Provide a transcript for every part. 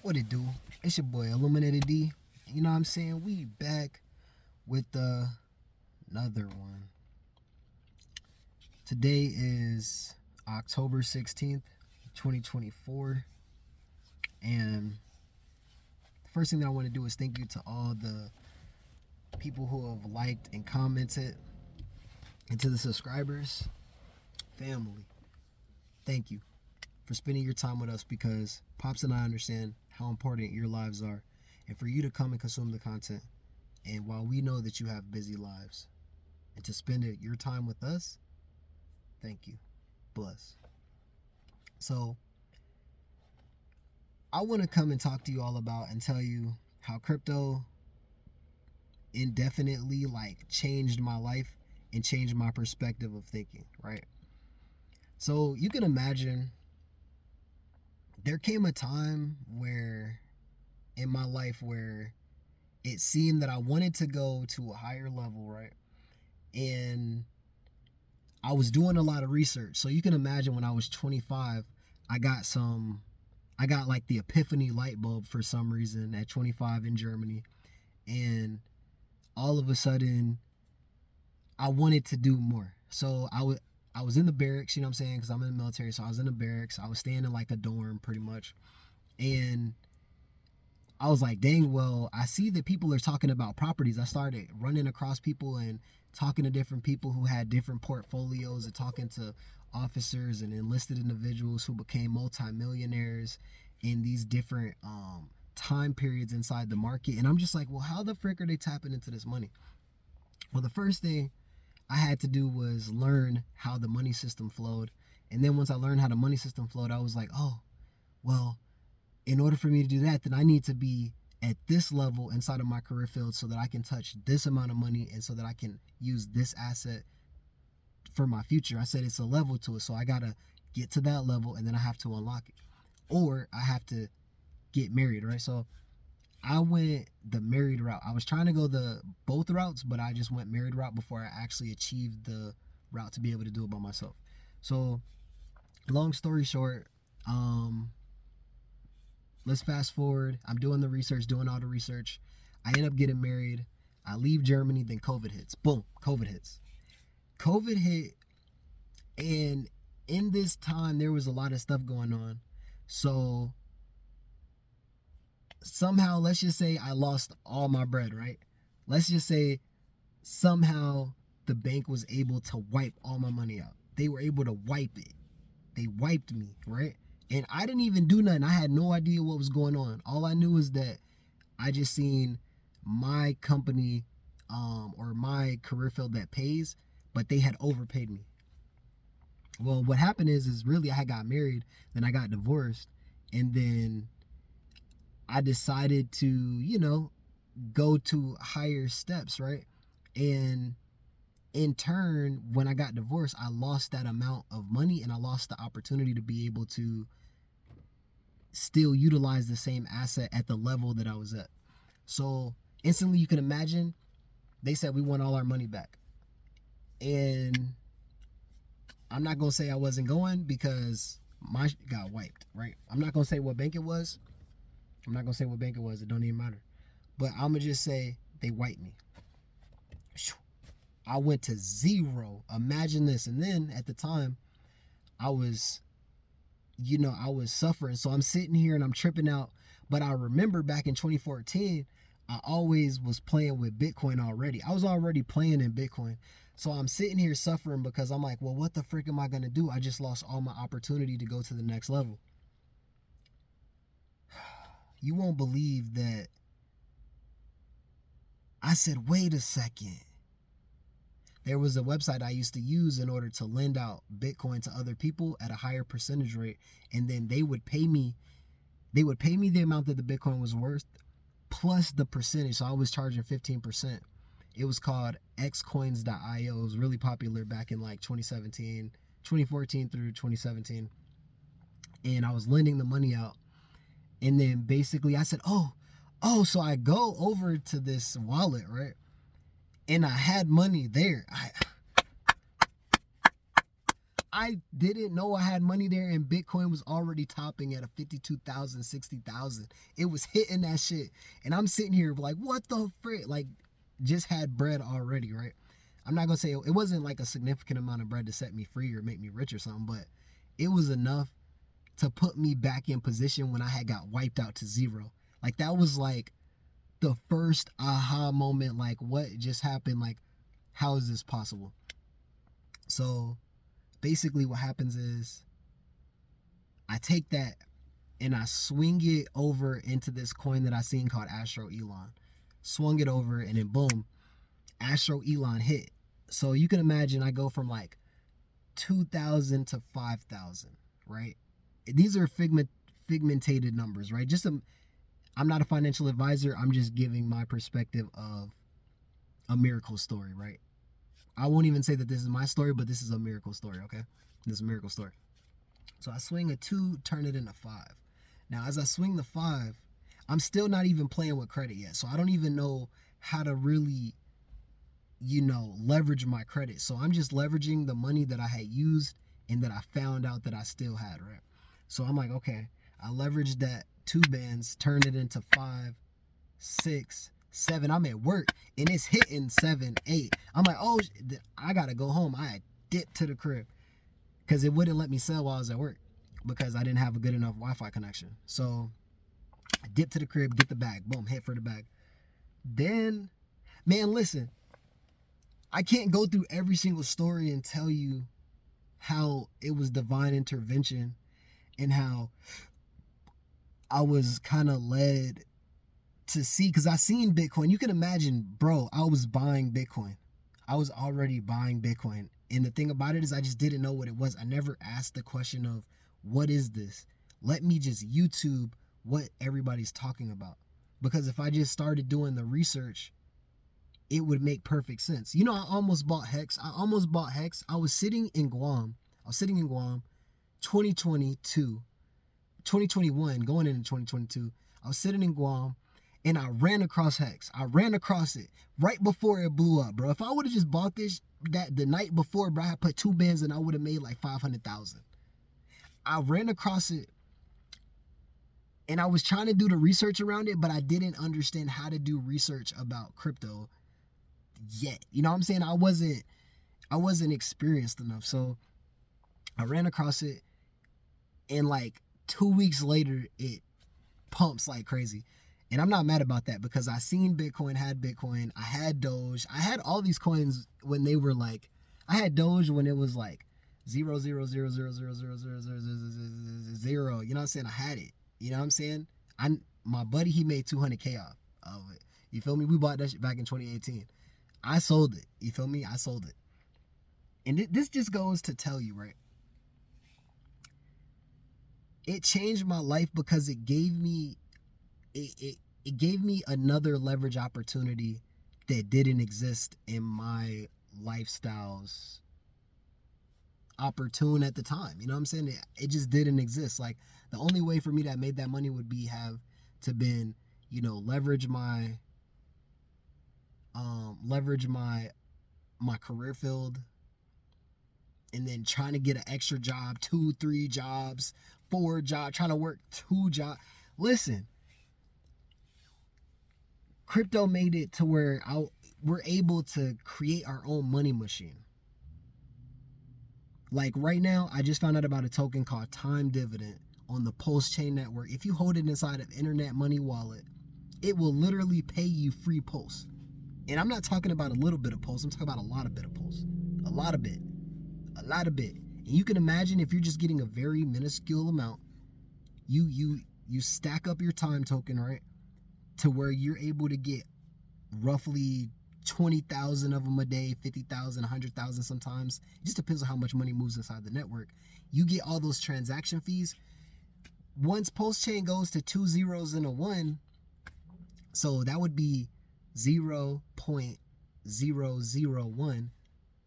What it do? It's your boy Illuminated D. You know what I'm saying? We back with another one. Today is October 16th, 2024. And the first thing that I want to do is thank you to all the people who have liked and commented, and to the subscribers, family. Thank you for spending your time with us, because Pops and I understand how important your lives are, and for you to come and consume the content. And while we know that you have busy lives, and to spend your time with us, thank you. Bless. So I want to come and talk to you all about and tell you how crypto indefinitely changed my life and changed my perspective of thinking, right? So you can imagine there came a time where in my life where it seemed that I wanted to go to a higher level, right? And I was doing a lot of research. So you can imagine when I was 25, I got the epiphany light bulb for some reason at 25 in Germany. And all of a sudden I wanted to do more. So I was in the barracks, you know what I'm saying? Because I'm in the military. So I was in the barracks. I was staying in like a dorm pretty much. And I was like, dang, well, I see that people are talking about properties. I started running across people and talking to different people who had different portfolios, and talking to officers and enlisted individuals who became multimillionaires in these different time periods inside the market. And I'm just like, well, how the frick are they tapping into this money? Well, the first thing I had to do was learn how the money system flowed. And then once I learned how the money system flowed, I was like, oh, well, in order for me to do that, then I need to be at this level inside of my career field so that I can touch this amount of money, and so that I can use this asset for my future. I said it's a level to it. So I got to get to that level, and then I have to unlock it. Or I have to get married, right? So I went the married route. I was trying to go the both routes, but I just went married route before I actually achieved the route to be able to do it by myself. So long story short, let's fast forward. I'm doing the research, doing all the research. I end up getting married. I leave Germany, then COVID hits. Boom, COVID hits. COVID hit, and in this time, there was a lot of stuff going on. So somehow, let's just say I lost all my bread, right? Let's just say somehow the bank was able to wipe all my money out. They were able to wipe it. They wiped me, right? And I didn't even do nothing. I had no idea what was going on. All I knew is that I just seen my company or my career field that pays, but they had overpaid me. Well, what happened is really I had got married, then I got divorced, and then I decided to, go to higher steps, right? And in turn, when I got divorced, I lost that amount of money, and I lost the opportunity to be able to still utilize the same asset at the level that I was at. So instantly, you can imagine, they said we want all our money back. And I'm not going to say I wasn't going, because my shit got wiped, right? I'm not going to say what bank it was. It don't even matter. But I'm going to just say they wiped me. I went to zero. Imagine this. And then at the time, I was suffering. So I'm sitting here and I'm tripping out. But I remember back in 2014, I always was playing with Bitcoin already. I was already playing in Bitcoin. So I'm sitting here suffering because I'm like, well, what the frick am I going to do? I just lost all my opportunity to go to the next level. You won't believe that I said, wait a second. There was a website I used to use in order to lend out Bitcoin to other people at a higher percentage rate. And then they would pay me the amount that the Bitcoin was worth plus the percentage. So I was charging 15%. It was called xcoins.io. It was really popular back in 2014 through 2017. And I was lending the money out. And then basically I said, oh, so I go over to this wallet, right? And I had money there. I didn't know I had money there, and Bitcoin was already topping at a 52,000, 60,000. It was hitting that shit. And I'm sitting here like, what the frick? Like, just had bread already, right? I'm not going to say it wasn't like a significant amount of bread to set me free or make me rich or something, but it was enough to put me back in position when I had got wiped out to zero. Like, that was like the first aha moment. Like, what just happened? Like, how is this possible? So basically what happens is I take that and I swing it over into this coin that I seen called Astro Elon. Swung it over, and then boom, Astro Elon hit. So you can imagine I go from like 2,000 to 5,000, right? These are figmentated numbers, right? I'm not a financial advisor. I'm just giving my perspective of a miracle story, right? I won't even say that this is my story, but this is a miracle story, okay? This is a miracle story. So I swing a 2, turn it into 5. Now, as I swing the 5, I'm still not even playing with credit yet. So I don't even know how to really, leverage my credit. So I'm just leveraging the money that I had used and that I found out that I still had, right? So I'm like, okay, I leveraged that 2 bands, turned it into 5, 6, 7. I'm at work and it's hitting 7, 8. I'm like, oh, I gotta go home. I had dipped to the crib because it wouldn't let me sell while I was at work because I didn't have a good enough Wi-Fi connection. So I dipped to the crib, get the bag, boom, head for the bag. Then, man, listen, I can't go through every single story and tell you how it was divine intervention and how I was kind of led to see, because I seen Bitcoin. You can imagine, bro, I was buying Bitcoin. I was already buying Bitcoin. And the thing about it is I just didn't know what it was. I never asked the question of, what is this? Let me just YouTube what everybody's talking about. Because if I just started doing the research, it would make perfect sense. I almost bought Hex. I was sitting in Guam. 2021, going into 2022. I was sitting in Guam and I ran across Hex. I ran across it right before it blew up, bro. If I would have just bought this the night before, bro, I put 2 bands and I would have made like 500,000. I ran across it and I was trying to do the research around it, but I didn't understand how to do research about crypto yet. You know what I'm saying? I wasn't experienced enough. So I ran across it and like 2 weeks later it pumps like crazy. And I'm not mad about that because I seen Bitcoin, had Bitcoin, I had Doge, I had all these coins when they were like, I had Doge when it was like 0.000000000. You know what I'm saying? I had it. You know what I'm saying? My buddy, he made 200K off of it. You feel me? We bought that shit back in 2018. I sold it. You feel me? I sold it. And this just goes to tell you, right? It changed my life because it gave me another leverage opportunity that didn't exist in my lifestyles opportune at the time. You know what I'm saying? It just didn't exist. Like, the only way for me to have made that money would be have to been, leverage my career field, and then trying to get an extra job, 2, 3 jobs, 4 jobs, trying to work 2 jobs. Listen, crypto made it to where we're able to create our own money machine. Like right now, I just found out about a token called Time Dividend on the Pulse Chain Network. If you hold it inside of Internet Money Wallet, it will literally pay you free Pulse. And I'm not talking about a little bit of Pulse. I'm talking about a lot of bit of Pulse. A lot of bit. And you can imagine if you're just getting a very minuscule amount, you stack up your time token, right? To where you're able to get roughly 20,000 of them a day, 50,000, 100,000 sometimes. It just depends on how much money moves inside the network. You get all those transaction fees. Once Pulse Chain goes to 2 zeros and a 1, so that would be 0.001,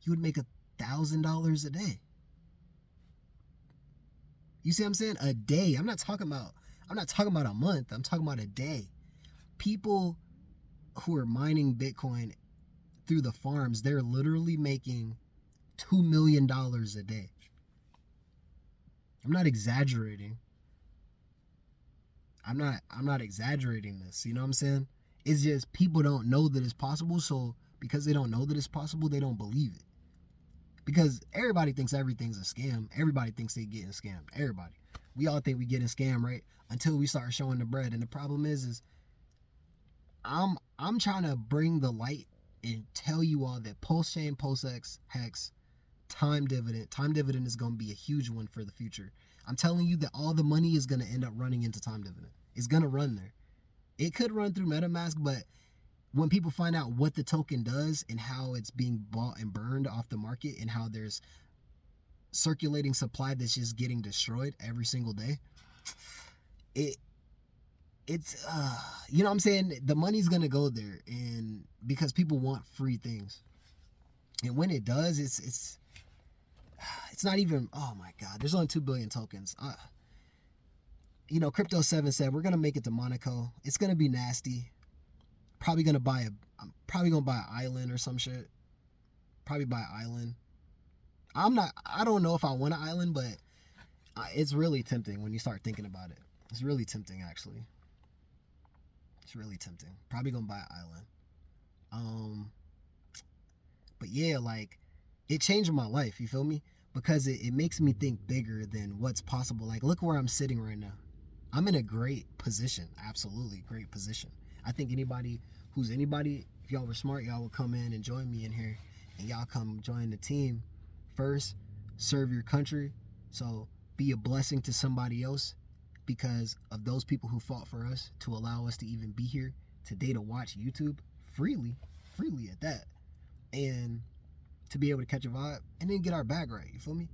you would make $1,000 a day. You see what I'm saying? A day. I'm not talking about a month. I'm talking about a day. People who are mining Bitcoin through the farms, they're literally making $2 million a day. I'm not exaggerating. I'm not exaggerating this. You know what I'm saying? It's just people don't know that it's possible, so because they don't know that it's possible, they don't believe it. Because everybody thinks everything's a scam. Everybody thinks they getting scammed. Everybody. We all think we getting scammed, right? Until we start showing the bread. And the problem is I'm trying to bring the light and tell you all that Pulse Chain, PulseX, Hex, Time Dividend is going to be a huge one for the future. I'm telling you that all the money is going to end up running into Time Dividend. It's going to run there. It could run through MetaMask, but when people find out what the token does and how it's being bought and burned off the market and how there's circulating supply that's just getting destroyed every single day, it's you know what I'm saying, the money's gonna go there, and because people want free things, and when it does, it's not even, oh my god, there's only 2 billion tokens. You know, Crypto 7 said we're gonna make it to Monaco. It's gonna be nasty. I'm probably gonna buy an island or some shit. Probably buy an island. I don't know if I want an island, but it's really tempting when you start thinking about it. It's really tempting, actually. It's really tempting. Probably gonna buy an island. But yeah, like, it changed my life, you feel me? Because it makes me think bigger than what's possible. Like, look where I'm sitting right now. I'm in a great position. Absolutely great position. I think anybody, if y'all were smart, y'all would come in and join me in here, and y'all come join the team. First, serve your country. So be a blessing to somebody else because of those people who fought for us to allow us to even be here today to watch YouTube freely at that, and to be able to catch a vibe and then get our bag right. You feel me?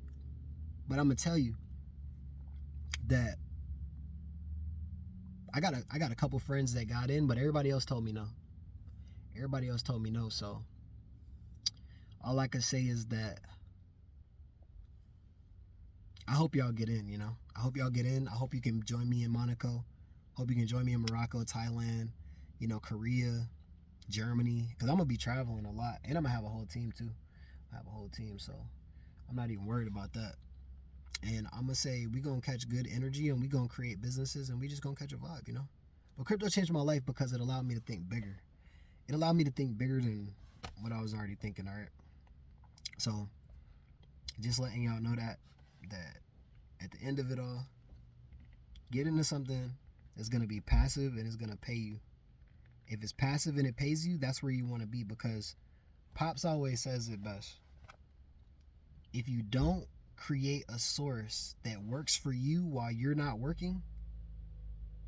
But I'm gonna tell you that I got a couple friends that got in, but everybody else told me no. Everybody else told me no. So all I can say is that I hope y'all get in, you know? I hope y'all get in. I hope you can join me in Monaco. Hope you can join me in Morocco, Thailand, you know, Korea, Germany. Because I'm going to be traveling a lot. And I'm going to have a whole team, too. I have a whole team, so I'm not even worried about that. And I'm going to say we going to catch good energy and we going to create businesses and we just going to catch a vibe, you know? But crypto changed my life because it allowed me to think bigger. It allowed me to think bigger than what I was already thinking, all right? So just letting y'all know that at the end of it all, get into something that's going to be passive and it's going to pay you. If it's passive and it pays you, that's where you want to be, because Pops always says it best. If you don't create a source that works for you while you're not working,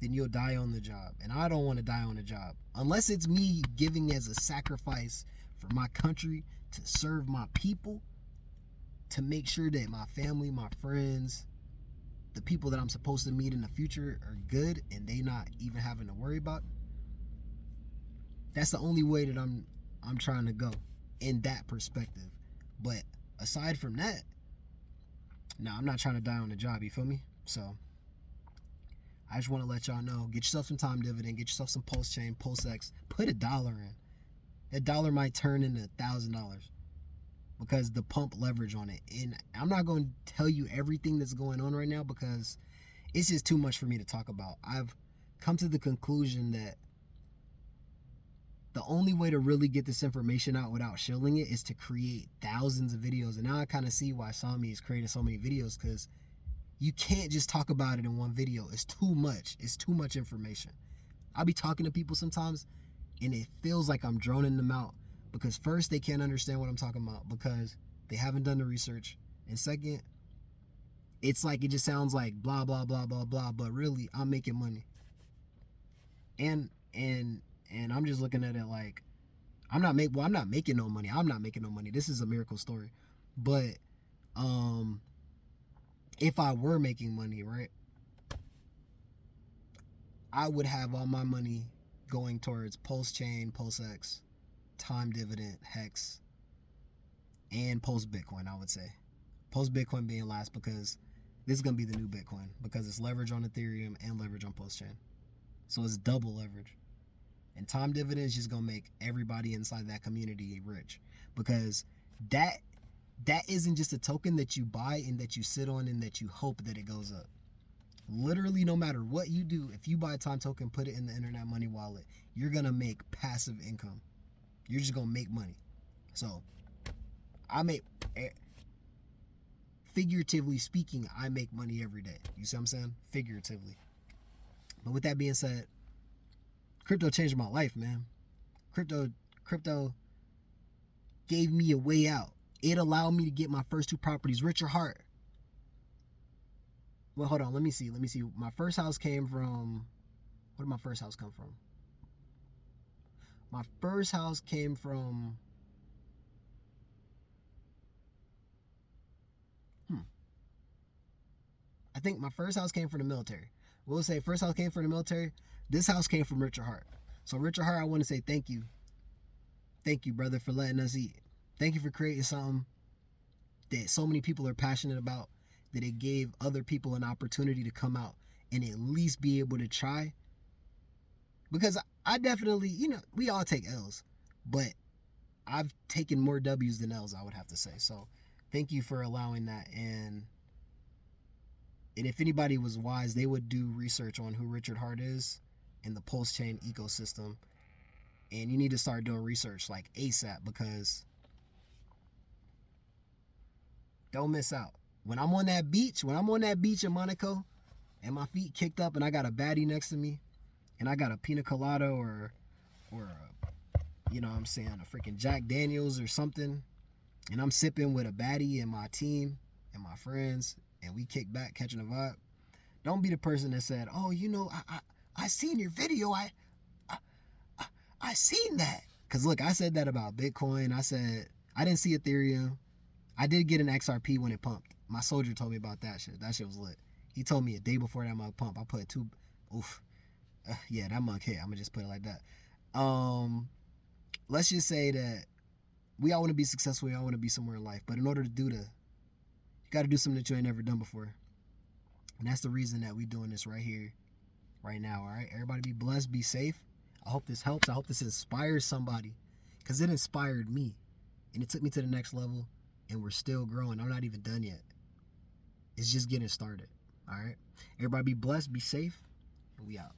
then you'll die on the job. And I don't want to die on the job. Unless it's me giving as a sacrifice for my country, to serve my people, to make sure that my family, my friends, the people that I'm supposed to meet in the future are good and they not even having to worry about. That's the only way that I'm trying to go in that perspective. But aside from that, no, I'm not trying to die on the job, you feel me? So I just want to let y'all know, get yourself some Time Dividend, get yourself some Pulse Chain, PulseX, put $1 in. That dollar might turn into $1,000 because the pump leverage on it. And I'm not going to tell you everything that's going on right now because it's just too much for me to talk about. I've come to the conclusion that the only way to really get this information out without shilling it is to create thousands of videos. And now I kind of see why Sami is creating so many videos, because you can't just talk about it in one video. It's too much. It's too much information. I'll be talking to people sometimes and it feels like I'm droning them out, because first, they can't understand what I'm talking about because they haven't done the research. And second, it's like it just sounds like blah, blah, blah, blah, blah, but really I'm making money. And I'm just looking at it like I'm not making no money. I'm not making no money. This is a miracle story. But if I were making money, right, I would have all my money going towards Pulse Chain, PulseX, Time Dividend, Hex, and Pulse Bitcoin, I would say. Pulse Bitcoin being last because this is going to be the new Bitcoin because it's leverage on Ethereum and leverage on Pulse Chain. So it's double leverage. And Time Dividend is just going to make everybody inside that community rich, because that that isn't just a token that you buy and that you sit on and that you hope that it goes up. Literally, no matter what you do, if you buy a time token, put it in the internet money wallet, you're gonna make passive income. You're just gonna make money. So I make, figuratively speaking, I make money every day. You see what I'm saying? Figuratively. But with that being said, crypto changed my life, man. Crypto gave me a way out. It allowed me to get my first 2 properties. Richard Hart. Well, hold on. Let me see. My first house came from. Where did my first house come from? My first house came from. I think my first house came from the military. We'll say first house came from the military. This house came from Richard Hart. So Richard Hart, I want to say thank you. Thank you, brother, for letting us eat. Thank you for creating something that so many people are passionate about, that it gave other people an opportunity to come out and at least be able to try. Because I definitely, we all take L's, but I've taken more W's than L's, I would have to say. So thank you for allowing that. And if anybody was wise, they would do research on who Richard Hart is in the Pulse Chain ecosystem. And you need to start doing research like ASAP, because don't miss out. When I'm on that beach in Monaco and my feet kicked up and I got a baddie next to me and I got a pina colada or a, a freaking Jack Daniels or something, and I'm sipping with a baddie and my team and my friends, and we kick back catching a vibe, don't be the person that said, oh, I seen your video. I seen that. Because look, I said that about Bitcoin. I said I didn't see Ethereum. I did get an XRP when it pumped. My soldier told me about that shit. That shit was lit. He told me a day before that mug pump. I put 2. Oof. Yeah, that mug hit. I'm gonna just put it like that. Let's just say that we all want to be successful. We all want to be somewhere in life. But in order to do that, you got to do something that you ain't never done before. And that's the reason that we doing this right here, right now. All right, everybody be blessed, be safe. I hope this helps. I hope this inspires somebody, because it inspired me and it took me to the next level, and we're still growing. I'm not even done yet. It's just getting started. All right, everybody be blessed, be safe, and we out.